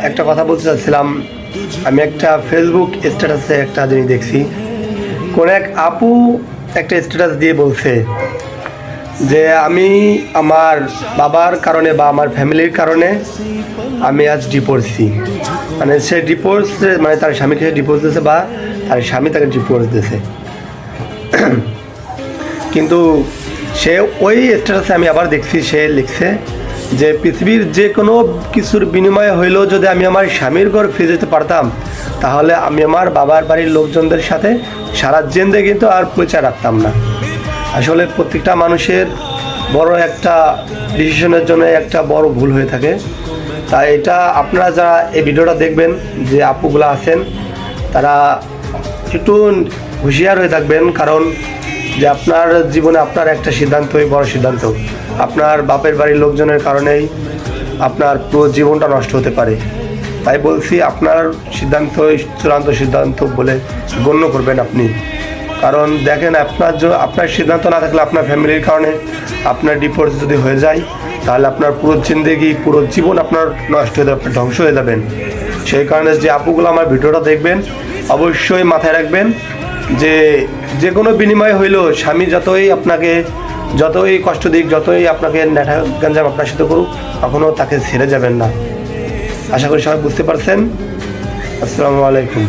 একটা কথা বলতে চাচ্ছিলাম। আমি একটা ফেসবুক স্ট্যাটাসে একটা জিনিস দেখছি, কোন এক আপু একটা স্ট্যাটাস দিয়ে বলছে যে আমি আমার বাবার কারণে বা আমার ফ্যামিলির কারণে আমি আজ ডিভোর্সি। মানে সে ডিভোর্স, মানে তার স্বামীকে ডিভোর্স দিয়েছে বা তার স্বামী তাকে ডিভোর্স দিয়েছে। কিন্তু সে ওই স্ট্যাটাসে আমি আবার দেখছি সে লিখছে যে পৃথিবীর যে কোনো কিছুর বিনিময়ে হইলেও যদি আমি আমার স্বামীর ঘর ফিরে যেতে পারতাম তাহলে আমি আমার বাবার বাড়ির লোকজনদের সাথে সারা জিন্দে কিন্তু আর পরিচয় রাখতাম না। আসলে প্রত্যেকটা মানুষের বড় একটা ডিসিশনের জন্য একটা বড় ভুল হয়ে থাকে। তাই এটা আপনারা যারা এই ভিডিওটা দেখবেন, যে আপুগুলো আছেন তারা একটু হুঁশিয়ার হয়ে থাকবেন, কারণ যে আপনার জীবনে আপনার একটা সিদ্ধান্তই বড় সিদ্ধান্ত। আপনার বাপের বাড়ির লোকজনের কারণেই আপনার পুরো জীবনটা নষ্ট হতে পারে। তাই বলছি আপনার সিদ্ধান্তই চূড়ান্ত সিদ্ধান্ত বলে গণ্য করবেন আপনি। কারণ দেখেন, আপনার সিদ্ধান্ত না থাকলে আপনার ফ্যামিলির কারণে আপনার ডিভোর্স যদি হয়ে যায় তাহলে আপনার পুরো জিন্দেগি, পুরো জীবন আপনার নষ্ট হয়ে যাবে, ধ্বংস হয়ে যাবেন। সেই কারণে যে আপুগুলো আমার ভিডিওটা দেখবেন অবশ্যই মাথায় রাখবেন যে যে কোনো বিনিময় হইলেও স্বামী যতই কষ্ট দিক, যতই আপনাকে নেঠা গঞ্জাম আপনার সাথে করুক, কখনও তাকে ছেড়ে যাবেন না। আশা করি সবাই বুঝতে পারছেন। আসসালামু আলাইকুম।